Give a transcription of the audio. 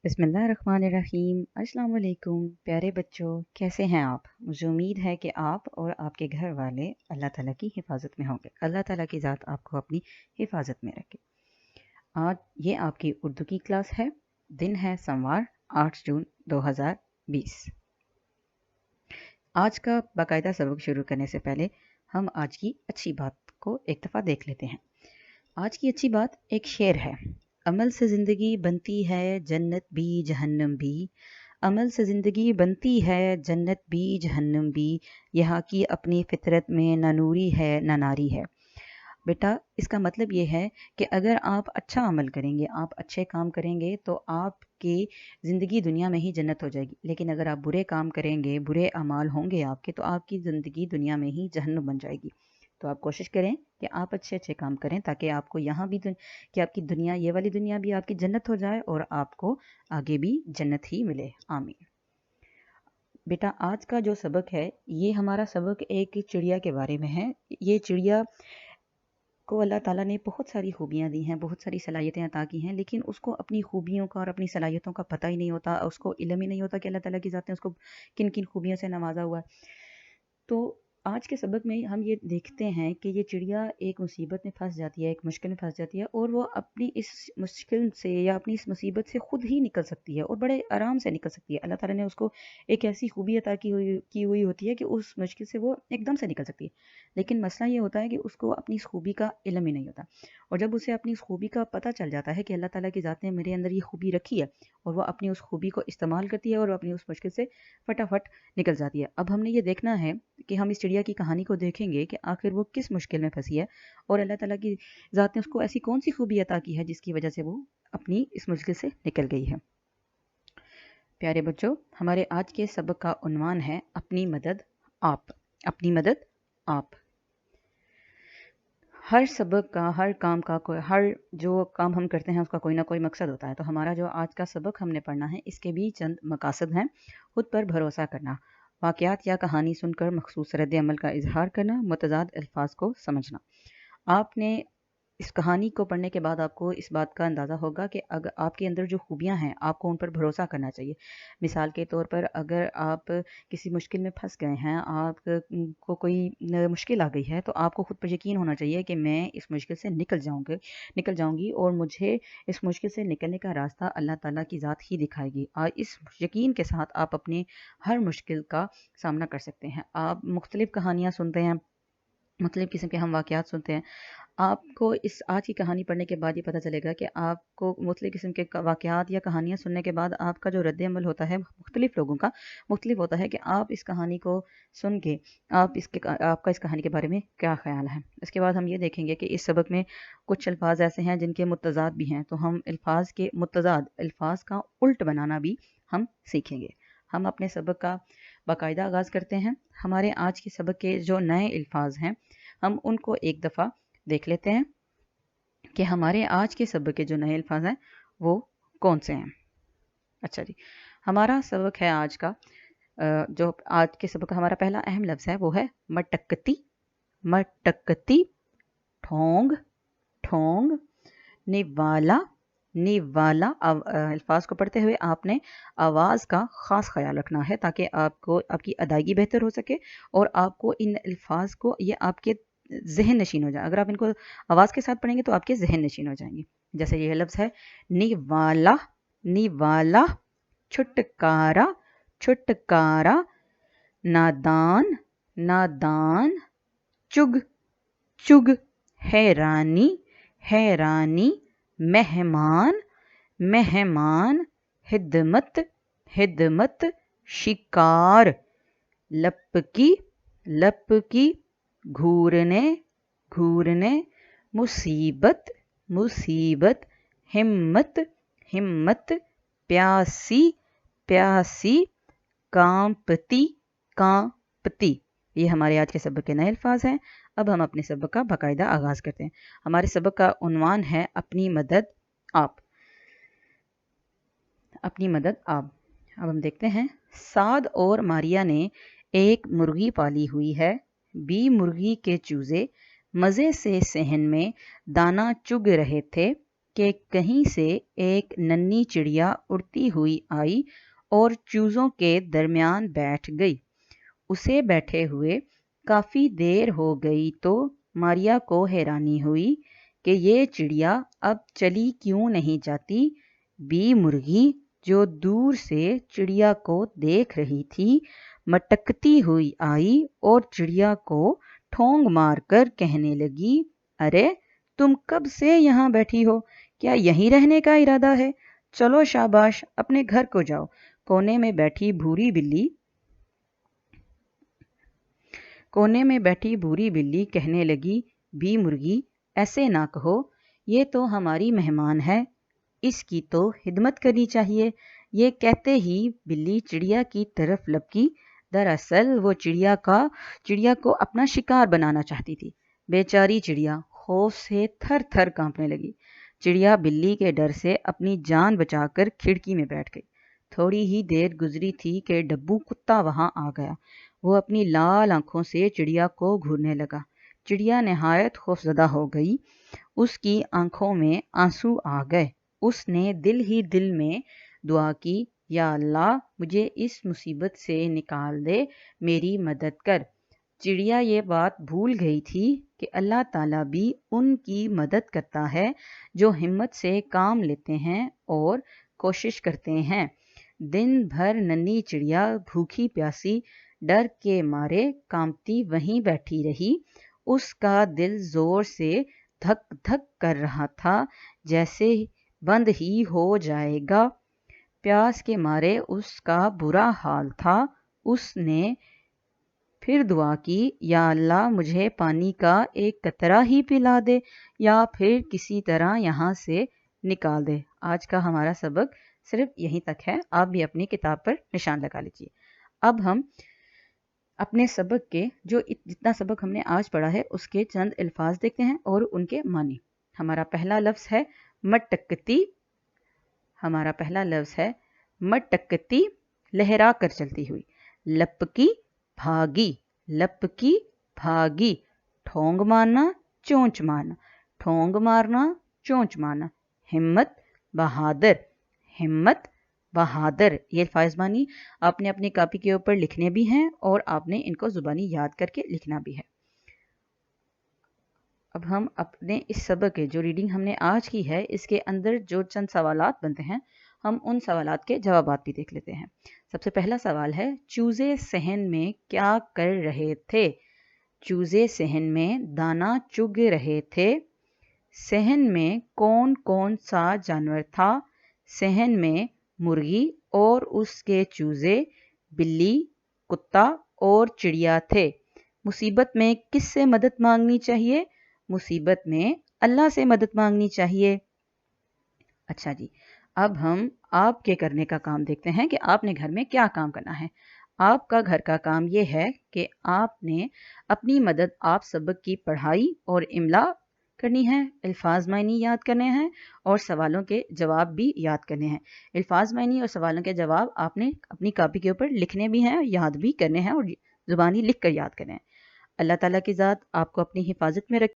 बिस्मिल्लाहिर्रहमानिर्रहीम। अस्सलाम वालेकुम प्यारे बच्चों, कैसे हैं आप? मुझे उम्मीद है कि आप और आपके घर वाले अल्लाह ताला की हिफाजत में होंगे। अल्लाह ताला की ज़ात आपको अपनी हिफाजत में रखे। आज ये आपकी उर्दू की क्लास है। दिन है सोमवार 8 जून 2020। आज का बाकायदा सबक शुरू करने से पहले हम आज की अच्छी बात को एक दफ़ा देख लेते हैं। आज की अच्छी बात एक शेर है। अमल से ज़िंदगी बनती है जन्नत भी जहन्नम भी, अमल से ज़िंदगी बनती है जन्नत भी जहन्नम भी, यहाँ की अपनी फितरत में न नूरी है न नारी है। बेटा, इसका मतलब ये है कि अगर आप अच्छा अमल करेंगे, आप अच्छे काम करेंगे तो आपकी ज़िंदगी दुनिया में ही जन्नत हो जाएगी। लेकिन अगर आप बुरे काम करेंगे, बुरे अमाल होंगे आपके, तो आपकी ज़िंदगी दुनिया में ही जहन्नुम बन जाएगी। तो आप कोशिश करें कि आप अच्छे अच्छे काम करें ताकि आपको यहाँ भी कि आपकी दुनिया, ये वाली दुनिया भी आपकी जन्नत हो जाए और आपको आगे भी जन्नत ही मिले। आमीन। बेटा, आज का जो सबक है, ये हमारा सबक एक चिड़िया के बारे में है। ये चिड़िया को अल्लाह ताला ने बहुत सारी खूबियाँ दी हैं, बहुत सारी सलाहियतें अता की हैं, लेकिन उसको अपनी खूबियों का और अपनी सलाहियतों का पता ही नहीं होता। उसको इल्म ही नहीं होता कि अल्लाह ताला की ज़ात ने उसको किन किन खूबियों से नवाजा हुआ है। तो आज के सबक में हम ये देखते हैं कि ये चिड़िया एक मुसीबत में फंस जाती है, एक मुश्किल में फंस जाती है, और वो अपनी इस मुश्किल से या अपनी इस मुसीबत से खुद ही निकल सकती है और बड़े आराम से निकल सकती है। अल्लाह ताला ने उसको एक ऐसी खूबी अता की हुई होती है कि उस मुश्किल से वो एकदम से निकल सकती है। लेकिन मसला ये होता है कि उसको अपनी इस खूबी का इल्म ही नहीं होता। और जब उसे अपनी इस खूबी का पता चल जाता है कि अल्लाह ताला की ज़ात ने मेरे अंदर ये खूबी रखी है, और वो अपनी उस खूबी को इस्तेमाल करती है और अपनी उस मुश्किल से फटाफट निकल जाती है। अब हमने ये देखना है कि हम इस चिड़िया की कहानी को देखेंगे कि आखिर वो किस मुश्किल में फंसी है और अल्लाह ताला की ज़ात ने उसको ऐसी कौन सी खूबी अता की है जिसकी वजह से वो अपनी इस मुश्किल से निकल गई है। प्यारे बच्चों, हमारे आज के सबक का उन्वान है अपनी मदद आप। अपनी मदद आप। हर सबक का, हर काम का, हर जो काम हम करते हैं उसका कोई ना कोई मकसद होता है। तो हमारा जो आज का सबक हमने पढ़ना है, इसके भी चंद मकासद हैं। खुद पर भरोसा करना, वाक़यात या कहानी सुनकर मखसूस रद्द अमल का इजहार करना, मुतज़ाद अल्फाज को समझना। आपने इस कहानी को पढ़ने के बाद आपको इस बात का अंदाज़ा होगा कि अगर आपके अंदर जो खूबियाँ हैं, आपको उन पर भरोसा करना चाहिए। मिसाल के तौर पर, अगर आप किसी मुश्किल में फंस गए हैं, आप को कोई मुश्किल आ गई है, तो आपको खुद पर यकीन होना चाहिए कि मैं इस मुश्किल से निकल जाऊंगी और मुझे इस मुश्किल से निकलने का रास्ता अल्लाह ताला की ज़ात ही दिखाएगी। और इस यकीन के साथ आप अपने हर मुश्किल का सामना कर सकते हैं। आप मुख्तलिफ़ कहानियाँ सुनते हैं, मुख्तलिफ़ किस्म के हम वाक़यात सुनते हैं। आपको इस आज की कहानी पढ़ने के बाद ये पता चलेगा कि आपको मुख्तलिफ़ किस्म के वाक़यात या कहानियाँ सुनने के बाद आपका जो रद्द-ए-अमल होता है मुख्तलिफ़ लोगों का मुख्तलिफ़ होता है कि आप इस कहानी को सुन के आपका इस कहानी के बारे में क्या ख़्याल है। इसके बाद हम ये देखेंगे कि इस सबक में कुछ अल्फ़ाज़ ऐसे हैं जिनके मुत्तज़ाद भी हैं, तो हम अल्फ़ाज़ के मुत्तज़ाद अल्फ़ाज़ का उल्ट बनाना भी हम सीखेंगे। हम अपने सबक का बाकायदा आगाज़ करते हैं। हमारे आज के सबक के जो नए अल्फ़ाज़ हैं, हम उनको एक दफ़ा देख लेते हैं कि हमारे आज के सबक के जो नए अल्फाज हैं वो कौन से हैं। अच्छा जी, हमारा सबक है आज का, जो आज के सबक का हमारा पहला अहम लफ्ज़ है वो है मटकती। मटकती, ठोंग, ठोंग, निवाला। निवाला। अल्फाज को पढ़ते हुए आपने आवाज़ का ख़ास ख्याल रखना है ताकि आपको आपकी अदायगी बेहतर हो सके और आपको इन अल्फाज को ये आपके जहन नशीन हो जाए। अगर आप इनको आवाज़ के साथ पढ़ेंगे तो आपके जहन नशीन हो जाएंगे। जैसे ये लफ्ज़ है निवाला। निवाला। छुटकारा। छुटकारा। नादान। नादान। चुग। चुग। हैरानी। हैरानी। मेहमान। मेहमान। हिदमत। हिदमत। शिकार। लपकी। लपकी। घूरने। घूरने। मुसीबत। मुसीबत। हिम्मत। हिम्मत। प्यासी। प्यासी। कांपती। कांपती। ये हमारे आज के सबक के नए अल्फाज हैं। अब हम अपने सबक का बाकायदा आगाज़ करते हैं। हमारे सबक का उन्वान है अपनी मदद आप। अपनी मदद आप। अब हम देखते हैं, साद और मारिया ने एक मुर्गी पाली हुई है। बी मुर्गी के चूजे मज़े से सहन में दाना चुग रहे थे। کہ کہیں سے ایک ننھی چڑیا اڑتی ہوئی آئی اور چوزوں کے درمیان بیٹھ گئی۔ اسے بیٹھے ہوئے کافی دیر ہو گئی تو ماریا کو حیرانی ہوئی کہ یہ چڑیا اب چلی کیوں نہیں جاتی۔ بی مرغی جو دور سے چڑیا کو دیکھ رہی تھی مٹکتی ہوئی آئی اور چڑیا کو ٹھونگ مار کر کہنے لگی، ارے تم کب سے یہاں بیٹھی ہو؟ کیا یہیں رہنے کا ارادہ ہے؟ چلو شاباش، اپنے گھر کو جاؤ۔ کونے میں بیٹھی بھوری بلی کہنے لگی، بی مرغی ایسے نہ کہو، یہ تو ہماری مہمان ہے، اس کی تو خدمت کرنی چاہیے۔ یہ کہتے ہی بلی چڑیا کی طرف لپکی۔ دراصل وہ چڑیا کو اپنا شکار بنانا چاہتی تھی۔ بیچاری چڑیا خوف سے تھر تھر کانپنے لگی۔ چڑیا بلی کے ڈر سے اپنی جان بچا کر کھڑکی میں بیٹھ گئی۔ تھوڑی ہی دیر گزری تھی کہ ڈبو کتا وہاں آ گیا۔ وہ اپنی لال آنکھوں سے چڑیا کو گھورنے لگا۔ چڑیا نہایت خوفزدہ ہو گئی۔ اس کی آنکھوں میں آنسو آ گئے۔ اس نے دل ہی دل میں دعا کی، یا اللہ مجھے اس مصیبت سے نکال دے، میری مدد کر۔ چڑیا یہ بات بھول گئی تھی کہ اللہ تعالیٰ بھی ان کی مدد کرتا ہے جو ہمت سے کام لیتے ہیں اور کوشش کرتے ہیں۔ دن بھر ننھی چڑیا بھوکی پیاسی ڈر کے مارے کانپتی وہیں بیٹھی رہی۔ اس کا دل زور سے دھک دھک کر رہا تھا، جیسے بند ہی ہو جائے گا۔ پیاس کے مارے اس کا برا حال تھا۔ اس نے پھر دعا کی، یا اللہ مجھے پانی کا ایک قطرہ ہی پلا دے یا پھر کسی طرح یہاں سے نکال دے۔ آج کا ہمارا سبق صرف یہیں تک ہے، آپ بھی اپنی کتاب پر نشان لگا لیجیے۔ اب ہم اپنے سبق کے جتنا سبق ہم نے آج پڑھا ہے اس کے چند الفاظ دیکھتے ہیں اور ان کے معنی۔ ہمارا پہلا لفظ ہے مٹکتی، لہرا کر چلتی ہوئی۔ لپکی بھاگی، ٹھونگ مارنا چونچ مارنا، ہمت بہادر۔ یہ الفاظ معنی آپ نے اپنی کاپی کے اوپر لکھنے بھی ہیں اور آپ نے ان کو زبانی یاد کر کے لکھنا بھی ہے۔ اب ہم اپنے اس سبق کے جو ریڈنگ ہم نے آج کی ہے اس کے اندر جو چند سوالات بنتے ہیں ہم ان سوالات کے جوابات بھی دیکھ لیتے ہیں۔ سب سے پہلا سوال ہے، چوزے صحن میں کیا کر رہے تھے؟ چوزے صحن میں دانا چگ رہے تھے۔ صحن میں کون کون سا جانور تھا؟ صحن میں مرغی اور اس کے چوزے، بلی، کتا اور چڑیا تھے۔ مصیبت میں کس سے مدد مانگنی چاہیے؟ مصیبت میں اللہ سے مدد مانگنی چاہیے۔ اچھا جی، اب ہم آپ کے کرنے کا کام دیکھتے ہیں کہ آپ نے گھر میں کیا کام کرنا ہے۔ آپ کا گھر کا کام یہ ہے کہ آپ نے اپنی مدد آپ سبق کی پڑھائی اور املا کرنی ہے، الفاظ معنی یاد کرنے ہیں اور سوالوں کے جواب بھی یاد کرنے ہیں۔ الفاظ معنی اور سوالوں کے جواب آپ نے اپنی کاپی کے اوپر لکھنے بھی ہیں، یاد بھی کرنے ہیں اور زبانی لکھ کر یاد کرنے ہیں۔ اللہ تعالیٰ کی ذات آپ کو اپنی حفاظت میں رکھے۔